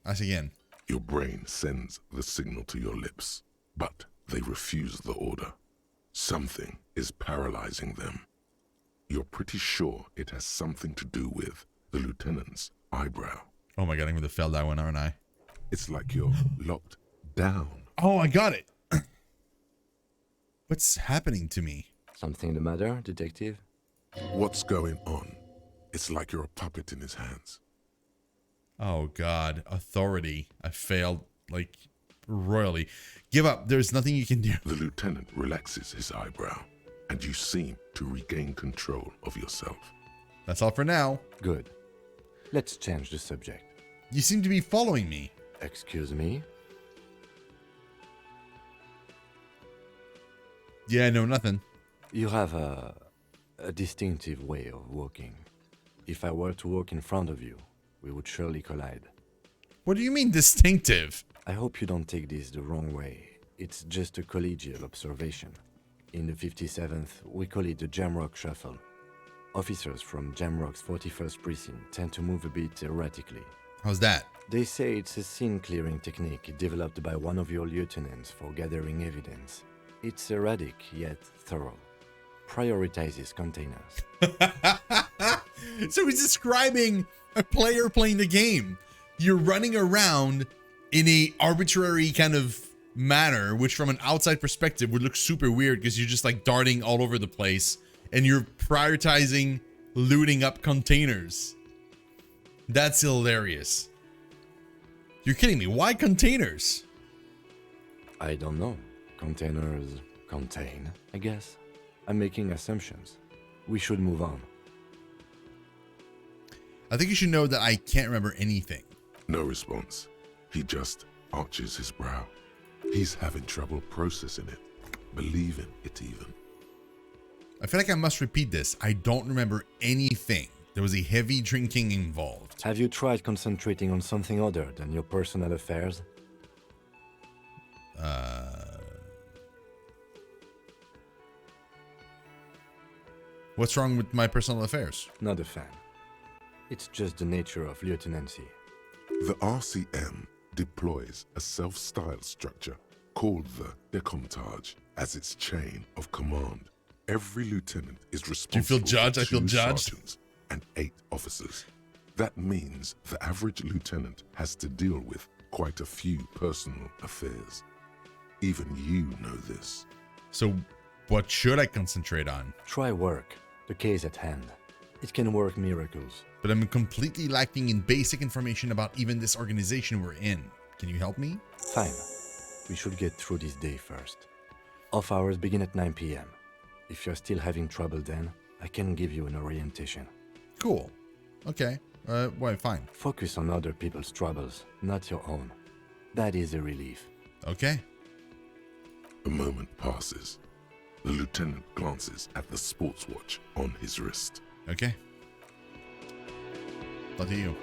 Ask again. Your brain sends the signal to your lips, but they refuse the order. Something is paralyzing them. You're pretty sure it has something to do with the lieutenant's eyebrow. Oh my god, I'm gonna fail that one, aren't I? It's like you're locked down. Oh, I got it. What's happening to me? Something the matter, detective? What's going on? It's like you're a puppet in his hands. Oh god, authority. I failed, like, royally. Give up, there's nothing you can do. The lieutenant relaxes his eyebrow, and you seem to regain control of yourself. That's all for now. Good. Let's change the subject. You seem to be following me. Excuse me? Yeah, no, nothing. You have a distinctive way of walking. If I were to walk in front of you, we would surely collide. What do you mean distinctive? I hope you don't take this the wrong way. It's just a collegial observation. In the 57th, we call it the Jamrock Shuffle. Officers from Jamrock's 41st Precinct tend to move a bit erratically. How's that? They say it's a scene-clearing technique developed by one of your lieutenants for gathering evidence. It's erratic, yet thorough. Prioritizes containers. So he's describing a player playing the game. You're running around in a arbitrary kind of manner, which from an outside perspective would look super weird because you're just like darting all over the place and you're prioritizing looting up containers. That's hilarious. You're kidding me. Why containers? I don't know. Containers contain, I guess. I'm making assumptions. We should move on. I think you should know that I can't remember anything. No response. He just arches his brow. He's having trouble processing it, believing it even. I feel like I must repeat this. I don't remember anything. There was a heavy drinking involved. Have you tried concentrating on something other than your personal affairs? What's wrong with my personal affairs? Not a fan. It's just the nature of lieutenancy. The RCM deploys a self-styled structure called the Decomptage as its chain of command. Every lieutenant is responsible Do you feel judged? for I feel 2 judged. sergeants and 8 officers. That means the average lieutenant has to deal with quite a few personal affairs. Even you know this. So what should I concentrate on? Try work. The case at hand. It can work miracles. But I'm completely lacking in basic information about even this organization we're in. Can you help me? Fine. We should get through this day first. Off hours begin at 9 p.m. If you're still having trouble then, I can give you an orientation. Cool. Okay. Well, fine. Focus on other people's troubles, not your own. That is a relief. Okay. A moment passes. The lieutenant glances at the sports watch on his wrist. Okay. Up to you.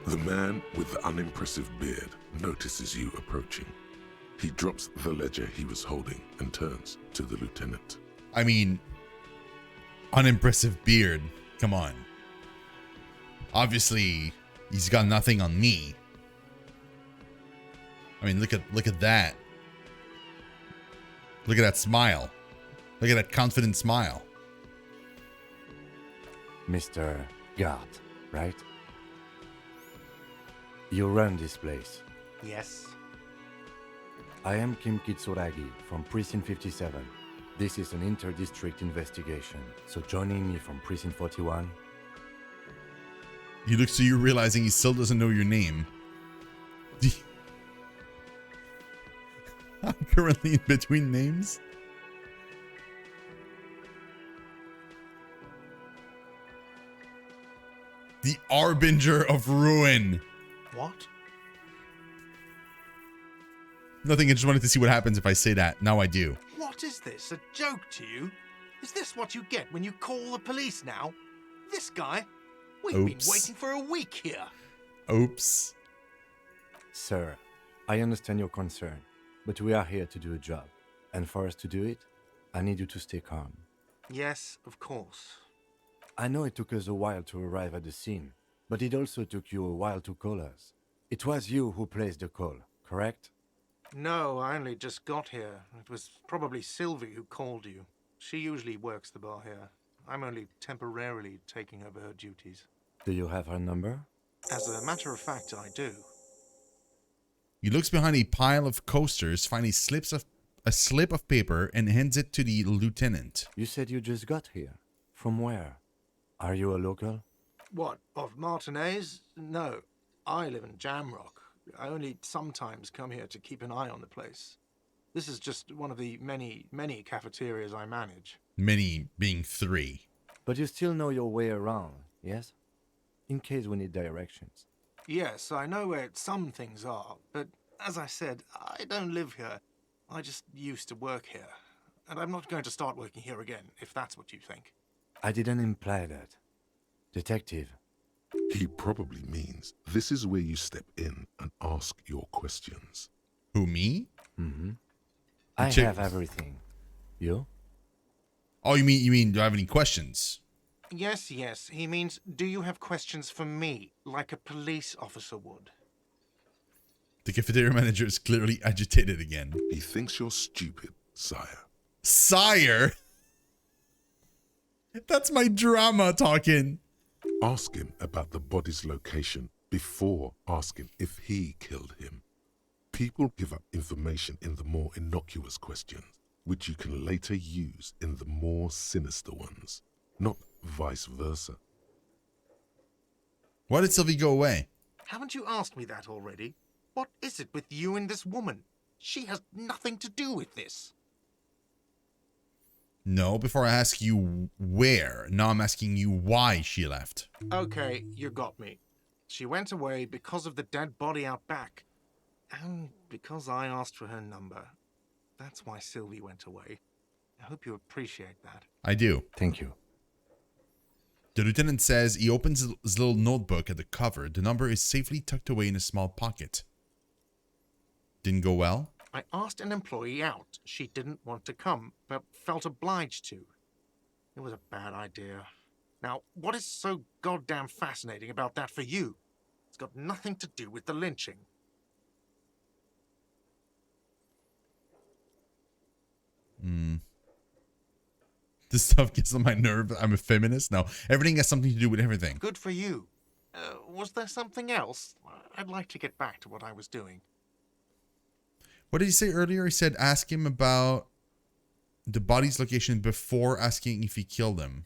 The man with the unimpressive beard notices you approaching. He drops the ledger he was holding and turns to the lieutenant. I mean, unimpressive beard. Come on. Obviously, he's got nothing on me. I mean, look at that. Look at that smile. Look at that confident smile. Mr. Guard, right? You run this place. Yes. I am Kim Kitsuragi from Precinct 57. This is an inter-district investigation, so joining me from Precinct 41. He looks to you realizing he still doesn't know your name. I'm currently in between names. The Arbinger of Ruin. What? Nothing, I just wanted to see what happens if I say that. Now I do. What is this? A joke to you? Is this what you get when you call the police now? This guy? We've been Oops. waiting for a week here. Oops. Sir, I understand your concern, but we are here to do a job. And for us to do it, I need you to stay calm. Yes, of course. I know it took us a while to arrive at the scene, but it also took you a while to call us. It was you who placed the call, correct? No, I only just got here. It was probably Sylvie who called you. She usually works the bar here. I'm only temporarily taking over her duties. Do you have her number? As a matter of fact, I do. He looks behind a pile of coasters, finds a slip of paper, and hands it to the lieutenant. You said you just got here. From where? Are you a local? What, of Martinez? No, I live in Jamrock. I only sometimes come here to keep an eye on the place. This is just one of the many, many cafeterias I manage. Many being 3. But you still know your way around, yes? In case we need directions. Yes, I know where some things are, but as I said, I don't live here. I just used to work here. And I'm not going to start working here again, if that's what you think. I didn't imply that. Detective. He probably means this is where you step in and ask your questions. Who, me? Mm-hmm. I Check. have everything. You? Oh, you mean, do I have any questions? Yes, he means, do you have questions for me, like a police officer would? The cafeteria manager is clearly agitated again. He thinks you're stupid, sire. Sire? That's my drama talking. Ask him about the body's location before asking if he killed him. People give up information in the more innocuous questions, which you can later use in the more sinister ones, not vice versa. Why did Sylvie go away? Haven't you asked me that already? What is it with you and this woman? She has nothing to do with this. No, before I ask you where, now I'm asking you why she left. Okay, you got me. She went away because of the dead body out back. And because I asked for her number. That's why Sylvie went away. I hope you appreciate that. I do. Thank you. The lieutenant says he opens his little notebook at the cover. The number is safely tucked away in a small pocket. Didn't go well? I asked an employee out. She didn't want to come, but felt obliged to. It was a bad idea. Now, what is so goddamn fascinating about that for you? It's got nothing to do with the lynching. This stuff gets on my nerve. I'm a feminist. No, everything has something to do with everything. Good for you. Was there something else? I'd like to get back to what I was doing. What did he say earlier? He said ask him about the body's location before asking if he killed him.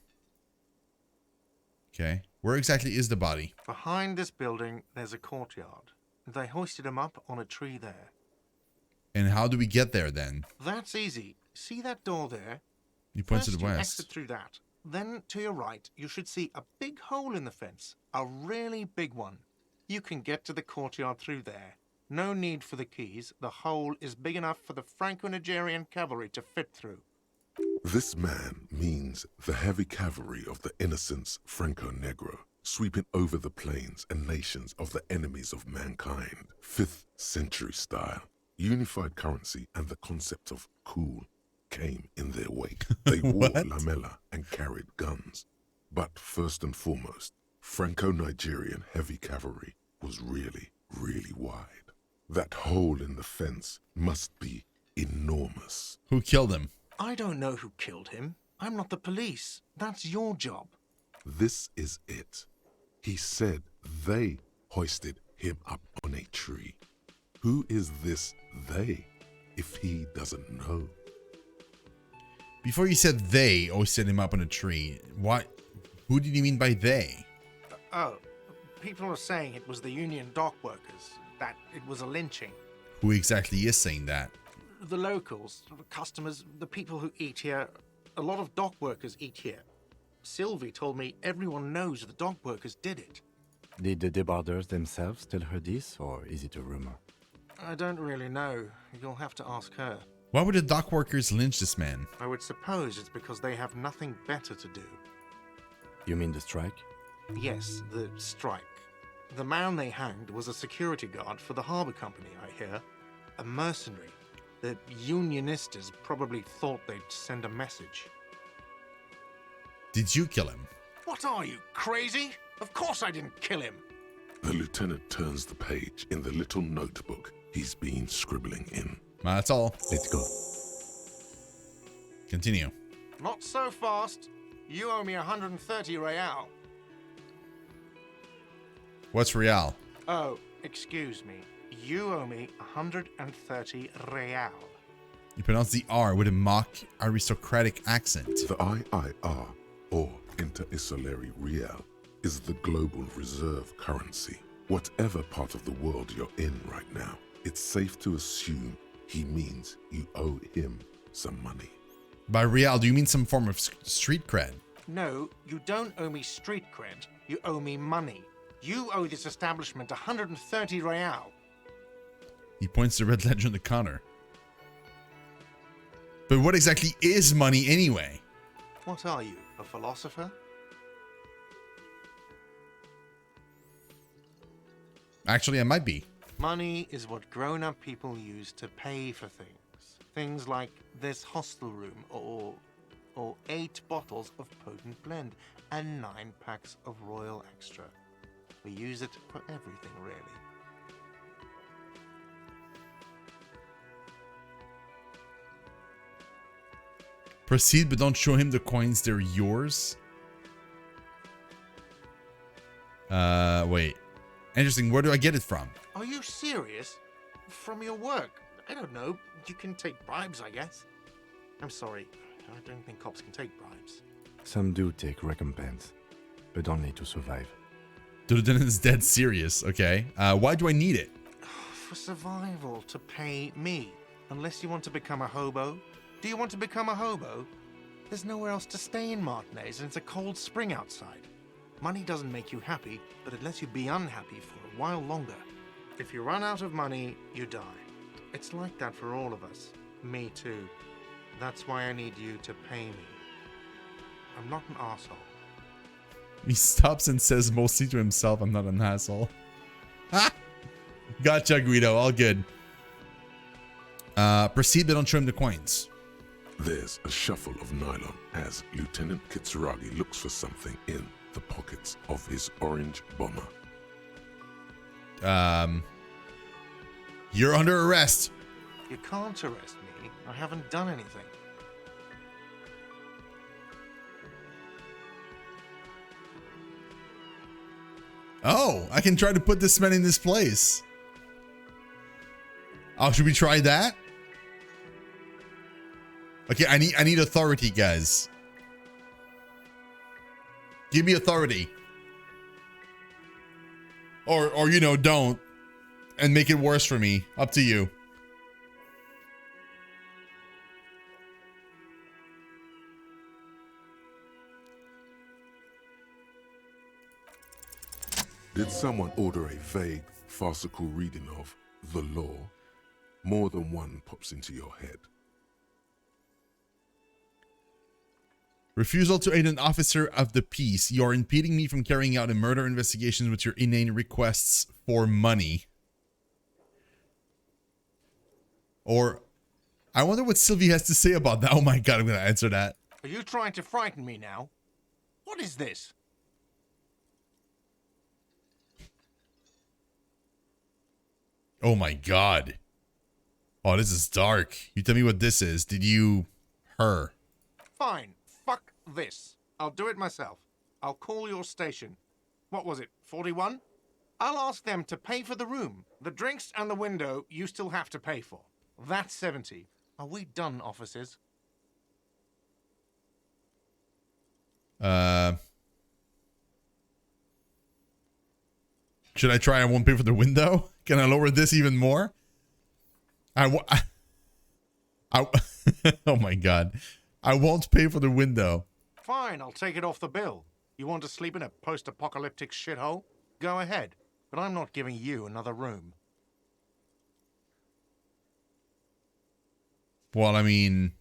Okay. Where exactly is the body? Behind this building, there's a courtyard. They hoisted him up on a tree there. And how do we get there then? That's easy. See that door there? He points to First the you west. exit through that. Then, to your right, you should see a big hole in the fence. A really big one. You can get to the courtyard through there. No need for the keys. The hole is big enough for the Franco-Nigerian cavalry to fit through. This man means the heavy cavalry of the innocents Franco-Negro, sweeping over the plains and nations of the enemies of mankind. 5th century style. Unified currency and the concept of cool came in their wake. They wore lamella and carried guns. But first and foremost, Franco-Nigerian heavy cavalry was really, really wide. That hole in the fence must be enormous. Who killed him? I don't know who killed him. I'm not the police. That's your job. This is it. He said they hoisted him up on a tree. Who is this they, if he doesn't know? Before you said they hoisted him up on a tree, what? Who did you mean by they? Oh, people are saying it was the union dock workers, that it was a lynching. Who exactly is saying that? The locals, the customers, the people who eat here. A lot of dock workers eat here. Sylvie told me everyone knows the dock workers did it. Did the debarders themselves tell her this, or is it a rumor? I don't really know. You'll have to ask her. Why would the dock workers lynch this man? I would suppose it's because they have nothing better to do. You mean the strike? Yes, the strike. The man they hanged was a security guard for the harbour company, I hear. A mercenary. The unionistas probably thought they'd send a message. Did you kill him? What are you, crazy? Of course I didn't kill him. The lieutenant turns the page in the little notebook he's been scribbling in. That's all. Let's go. Continue. Not so fast. You owe me 130 real. What's real? Oh, excuse me. You owe me 130 real. You pronounce the R with a mock aristocratic accent. The IIR, or Inter-Isolary Real, is the global reserve currency. Whatever part of the world you're in right now, it's safe to assume he means you owe him some money. By real, do you mean some form of street cred? No, you don't owe me street cred. You owe me money. You owe this establishment 130 real. He points to red ledger on the counter. But what exactly is money anyway? What are you, a philosopher? Actually, I might be. Money is what grown-up people use to pay for things. Things like this hostel room, or 8 bottles of potent blend, and 9 packs of Royal Extra. We use it for everything, really. Proceed, but don't show him the coins. They're yours. Wait. Interesting. Where do I get it from? Are you serious? From your work? I don't know. You can take bribes, I guess. I'm sorry. I don't think cops can take bribes. Some do take recompense, but only to survive. The lieutenant is dead serious. Okay. Why do I need it? For survival, to pay me. Unless you want to become a hobo. Do you want to become a hobo? There's nowhere else to stay in Martinez, and it's a cold spring outside. Money doesn't make you happy, but it lets you be unhappy for a while longer. If you run out of money, you die. It's like that for all of us. Me too. That's why I need you to pay me. I'm not an asshole. He stops and says mostly to himself, I'm not an asshole. Ha! Gotcha, Guido. All good. Proceed, but don't show him the coins. There's a shuffle of nylon as Lieutenant Kitsuragi looks for something in the pockets of his orange bomber. You're under arrest. You can't arrest me. I haven't done anything. Oh, I can try to put this man in this place. Oh, should we try that? Okay, I need authority, guys. Give me authority. Or you know, don't. And make it worse for me. Up to you. Did someone order a vague, farcical reading of the law? More than one pops into your head. Refusal to aid an officer of the peace. You are impeding me from carrying out a murder investigation with your inane requests for money. Or, I wonder what Sylvie has to say about that. Oh my god, I'm going to answer that. Are you trying to frighten me now? What is this? Oh my god. Oh, this is dark. You tell me what this is. Did you... her? Fine. Fuck this. I'll do it myself. I'll call your station. What was it, 41? I'll ask them to pay for the room. The drinks and the window you still have to pay for. That's 70. Are we done, officers? Should I try? I won't pay for the window? Can I lower this even more? Oh my god. I won't pay for the window. Fine, I'll take it off the bill. You want to sleep in a post-apocalyptic shithole? Go ahead, but I'm not giving you another room. Well, I mean...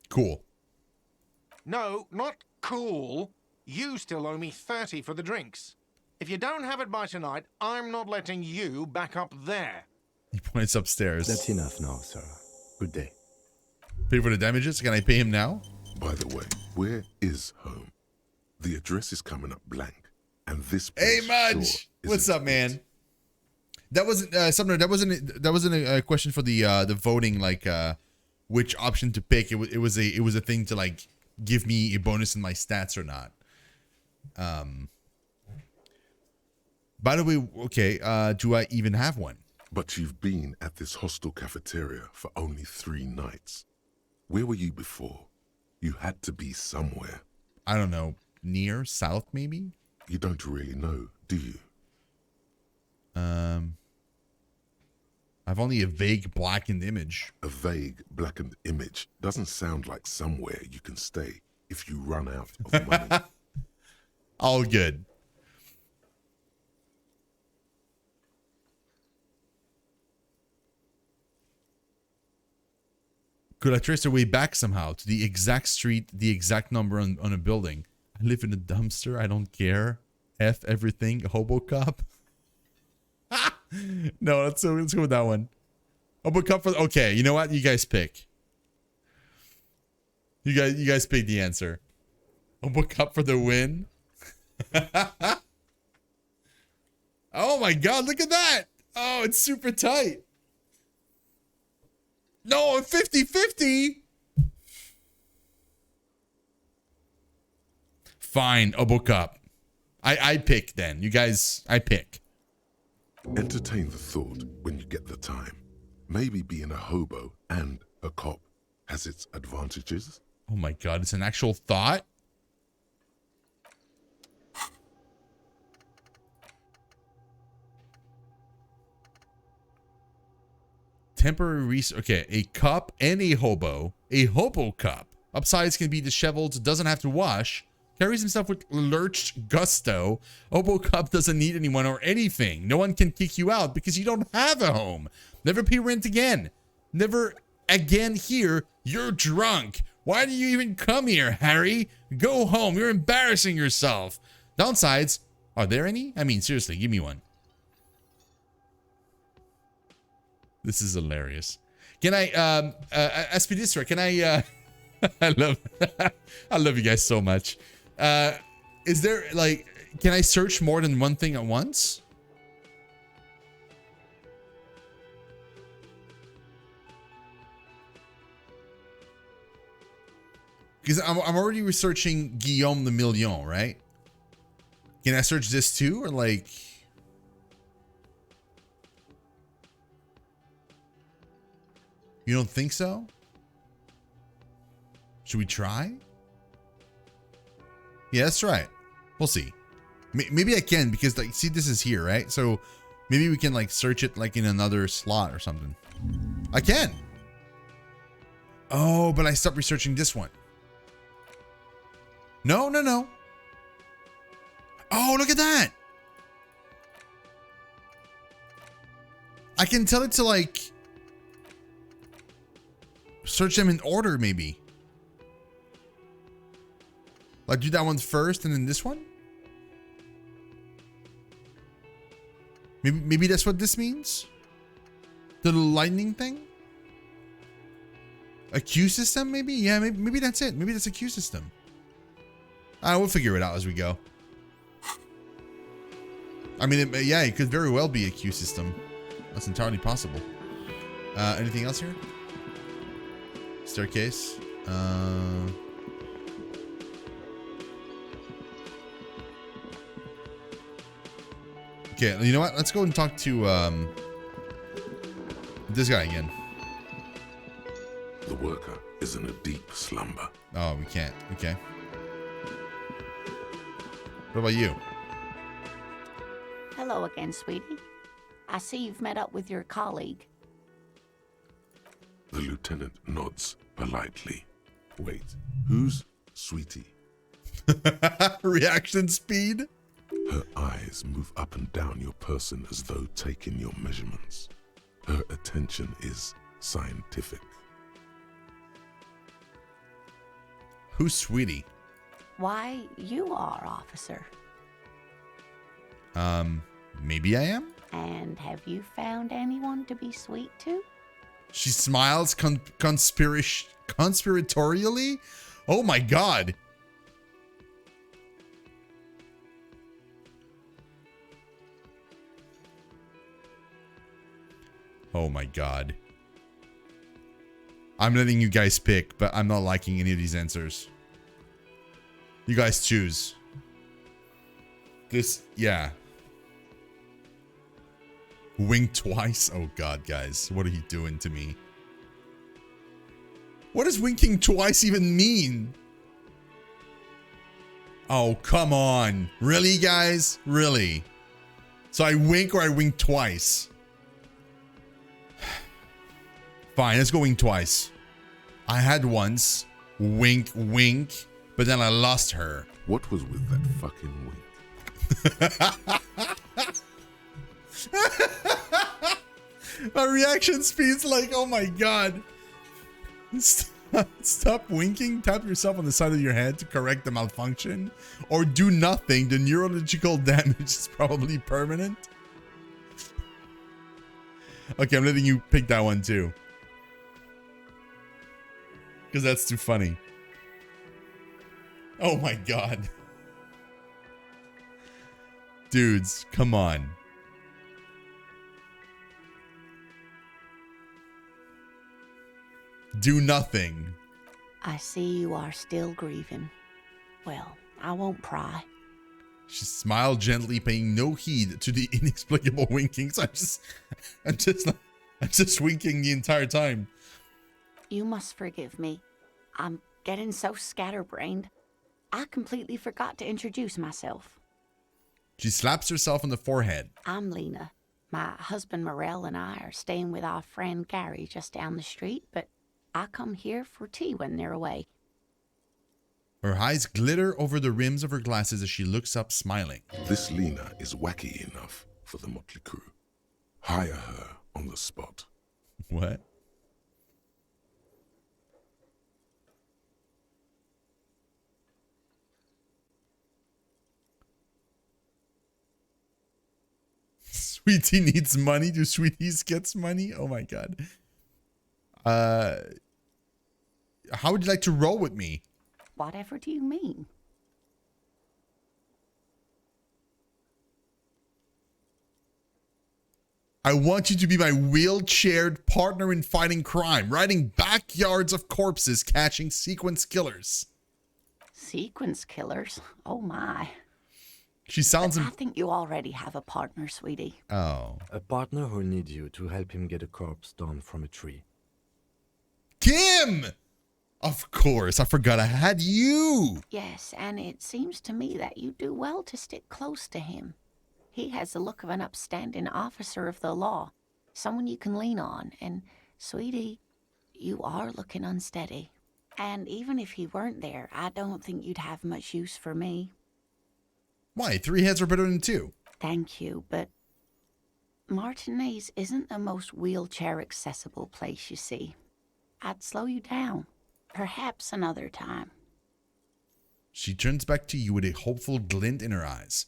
cool. No, not cool. You still owe me 30 for the drinks. If you don't have it by tonight, I'm not letting you back up there. He points upstairs. That's enough now, sir. Good day. Pay for the damages? Can I pay him now? By the way, where is home? The address is coming up blank, and this Hey, place Mudge! sure What's isn't up, man? it. That wasn't Sumner. That wasn't a question for the voting, like which option to pick. It was a thing to like give me a bonus in my stats or not. By the way, okay, do I even have one? But you've been at this hostel cafeteria for only 3 nights. Where were you before? You had to be somewhere. I don't know, near, south, maybe? You don't really know, do you? I've only a vague blackened image. A vague blackened image doesn't sound like somewhere you can stay if you run out of money. All good. Could I trace the way back somehow to the exact street, the exact number on a building? I live in a dumpster. I don't care. F everything. Hobo cop. No, let's go with that one. Hobo cop for okay. You know what? You guys pick. You guys pick the answer. Hobo cop for the win. Oh my god! Look at that. Oh, it's super tight. No, 50-50. Fine, Obo Cup. I pick then. You guys, I pick. Entertain the thought when you get the time. Maybe being a hobo and a cop has its advantages. Oh my god, it's an actual thought? Temporary okay, a cop and a hobo cup. Upsides can be disheveled, doesn't have to wash, carries himself with lurched gusto. Hobo cup doesn't need anyone or anything. No one can kick you out because you don't have a home. Never pay rent again. Never again here. You're drunk. Why do you even come here, Harry? Go home. You're embarrassing yourself. Downsides, are there any? I mean, seriously, give me one. This is hilarious. Can I, Aspidistra, can I, I love you guys so much. Is there, like, can I search more than one thing at once? Because I'm already researching Guillaume the Million, right? Can I search this too, or like... You don't think so? Should we try? Yeah, let's try it. We'll see. Maybe I can, because like, see, this is here, right? So maybe we can like search it like in another slot or something. I can. Oh, but I stopped researching this one. No. Oh, look at that. I can tell it to like search them in order, maybe. Like do that one first and then this one? Maybe that's what this means? The little lightning thing? A queue system, maybe? Yeah, maybe that's it. Maybe that's a queue system. We'll figure it out as we go. I mean, yeah, it could very well be a queue system. That's entirely possible. Anything else here? Staircase. Okay, you know what? Let's go and talk to this guy again. The worker is in a deep slumber. Oh, we can't. Okay. What about you? Hello again, sweetie. I see you've met up with your colleague. The lieutenant nods politely. Wait, who's Sweetie? Reaction speed? Her eyes move up and down your person as though taking your measurements. Her attention is scientific. Who's Sweetie? Why, you are, officer. Maybe I am? And have you found anyone to be sweet to? She smiles conspiratorially? Oh my god. Oh my god. I'm letting you guys pick, but I'm not liking any of these answers. You guys choose. This, yeah. Wink twice? Oh god, guys. What are you doing to me? What does winking twice even mean? Oh, come on. Really, guys? Really? So I wink or I wink twice? Fine, let's go wink twice. I had once. Wink, wink. But then I lost her. What was with that fucking wink? My reaction speed's like, oh my god. Stop winking. Tap yourself on the side of your head to correct the malfunction. Or do nothing. The neurological damage is probably permanent. Okay, I'm letting you pick that one too. Because that's too funny. Oh my god. Dudes, come on. Do nothing. I see you are still grieving. Well, I won't pry. She smiled gently, paying no heed to the inexplicable winkings. I'm just winking the entire time. You must forgive me. I'm getting so scatterbrained. I completely forgot to introduce myself. She slaps herself on the forehead. I'm Lena. My husband Morel and I are staying with our friend Gary just down the street, but I come here for tea when they're away. Her eyes glitter over the rims of her glasses as she looks up, smiling. This Lena is wacky enough for the motley crew. Hire her on the spot. What? Sweetie needs money. Do sweeties gets money? Oh my god. How would you like to roll with me? Whatever do you mean? I want you to be my wheelchaired partner in fighting crime, riding backyards of corpses, catching sequence killers. Sequence killers? Oh my. She sounds... I think you already have a partner, sweetie. Oh. A partner who'll need you to help him get a corpse down from a tree. Kim! Of course, I forgot I had you. Yes, and it seems to me that you do well to stick close to him. He has the look of an upstanding officer of the law, someone you can lean on, and, sweetie, you are looking unsteady. And even if he weren't there, I don't think you'd have much use for me. Why? 3 heads are better than 2. Thank you, but Martinez isn't the most wheelchair-accessible place, you see. I'd slow you down. Perhaps another time. She turns back to you with a hopeful glint in her eyes.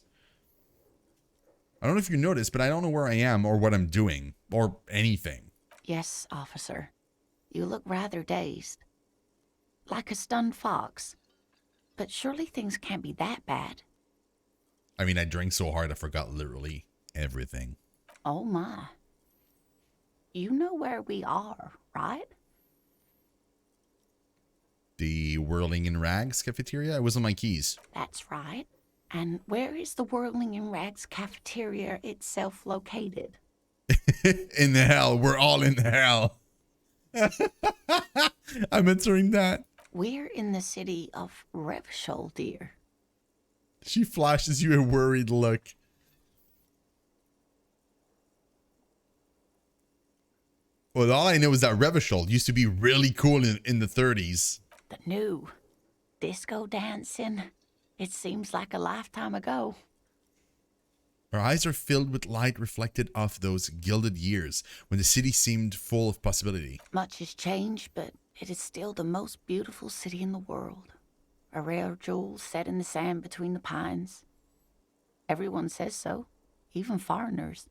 I don't know if you noticed, but I don't know where I am or what I'm doing, or anything. Yes, officer. You look rather dazed. Like a stunned fox. But surely things can't be that bad. I mean, I drank so hard I forgot literally everything. Oh my. You know where we are, right? The Whirling in Rags cafeteria? It was on my keys. That's right. And where is the Whirling in Rags cafeteria itself located? In the hell. We're all in hell. I'm entering that. We're in the city of Revachol, dear. She flashes you a worried look. Well, all I know is that Revachol used to be really cool in the 30s. The new disco dancing. It seems like a lifetime ago. Her eyes are filled with light reflected off those gilded years when the city seemed full of possibility. Much has changed, but it is still the most beautiful city in the world. A rare jewel set in the sand between the pines. Everyone says so, even foreigners.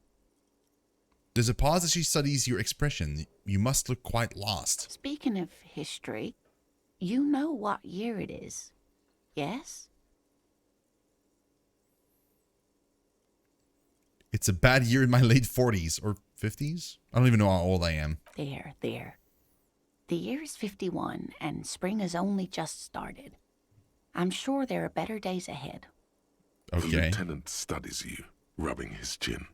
There's a pause as she studies your expression. You must look quite lost. Speaking of history, you know what year it is, yes? It's a bad year in my late 40s or 50s. I don't even know how old I am. There. The year is 51, and spring has only just started. I'm sure there are better days ahead. The Okay. lieutenant studies you, rubbing his chin.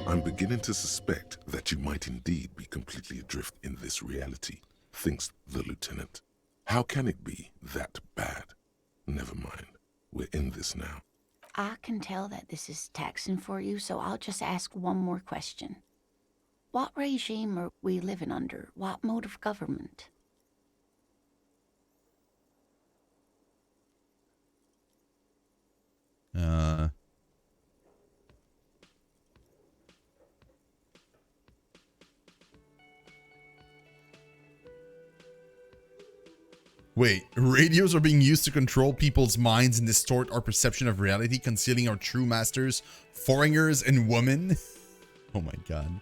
I'm beginning to suspect that you might indeed be completely adrift in this reality, thinks the lieutenant. How can it be that bad? Never mind. We're in this now. I can tell that this is taxing for you, so I'll just ask one more question. What regime are we living under? What mode of government? Wait, radios are being used to control people's minds and distort our perception of reality, concealing our true masters, foreigners, and women? Oh my god.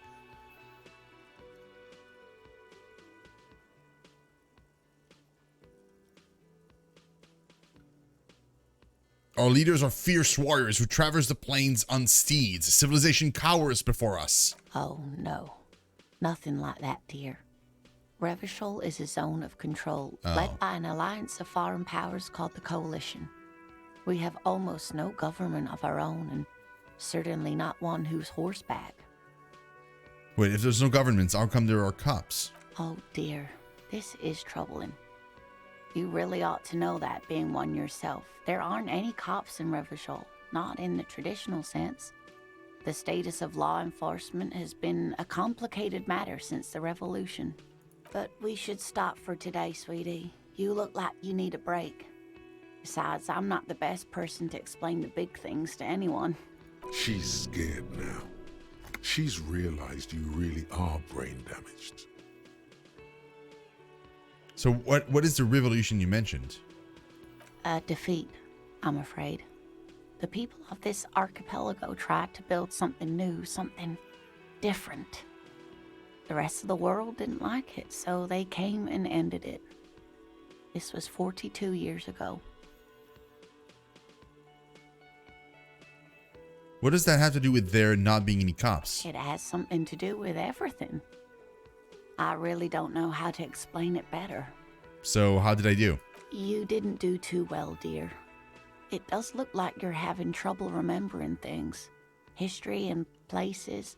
Our leaders are fierce warriors who traverse the plains on steeds. Civilization cowers before us. Oh, no. Nothing like that, dear. Revachol is a zone of control, led by an alliance of foreign powers called the Coalition. We have almost no government of our own, and certainly not one who's horseback. Wait, if there's no governments, how come there are cops? Oh, dear. This is troubling. You really ought to know that, being one yourself. There aren't any cops in Revachol, not in the traditional sense. The status of law enforcement has been a complicated matter since the revolution. But we should stop for today, sweetie. You look like you need a break. Besides, I'm not the best person to explain the big things to anyone. She's scared now. She's realized you really are brain damaged. So what is the revolution you mentioned? A defeat, I'm afraid. The people of this archipelago tried to build something new, something different. The rest of the world didn't like it, so they came and ended it. This was 42 years ago. What does that have to do with there not being any cops? It has something to do with everything. I really don't know how to explain it better. So how did I do? You didn't do too well, dear. It does look like you're having trouble remembering things. History and places.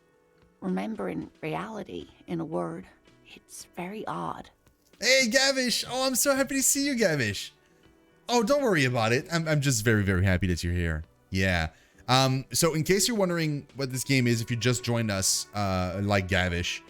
Remembering reality, in a word. It's very odd. Hey, Gavish! Oh, I'm so happy to see you, Gavish. Oh, don't worry about it. I'm just very, very happy that you're here. Yeah. So in case you're wondering what this game is, if you just joined us, like Gavish,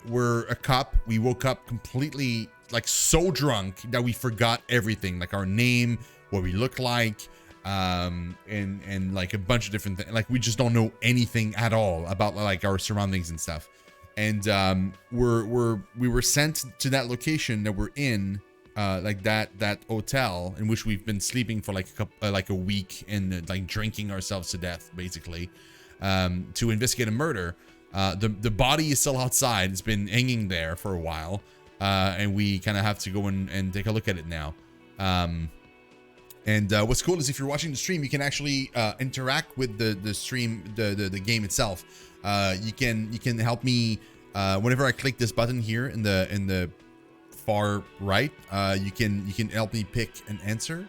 we're a cop. We woke up completely, like, so drunk that we forgot everything, like our name, what we look like, and like a bunch of different things. Like, we just don't know anything at all about like our surroundings and stuff. And we were sent to that location that we're in, like that hotel in which we've been sleeping for like a week and like drinking ourselves to death, basically, to investigate a murder. The body is still outside. It's been hanging there for a while, and we kind of have to go and take a look at it now. And what's cool is if you're watching the stream, you can actually interact with the stream, the game itself. You can help me whenever I click this button here in the far right. You can help me pick an answer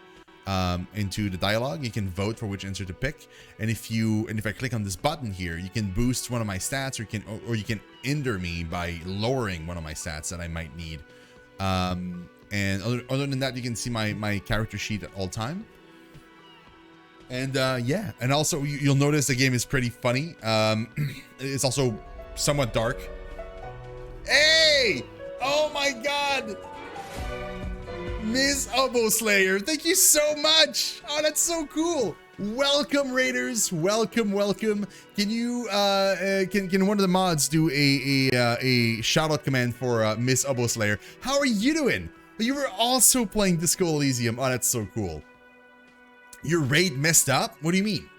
into the dialogue. You can vote for which answer to pick. And if I click on this button here, you can boost one of my stats, or you can hinder me by lowering one of my stats that I might need. And other than that, you can see my character sheet at all time. And yeah, and also you'll notice the game is pretty funny. It's also somewhat dark. Hey! Oh my god! Ms. Oboe Slayer, thank you so much! Oh, that's so cool! Welcome, Raiders. Welcome. Can you can one of the mods do a shout out command for Miss Oboe Slayer? How are you doing? You were also playing Disco Elysium. Oh, that's so cool. Your raid messed up? What do you mean?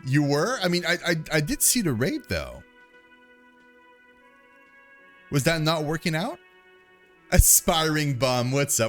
You were? I mean, I did see the raid though. Was that not working out? Aspiring bum, what's up?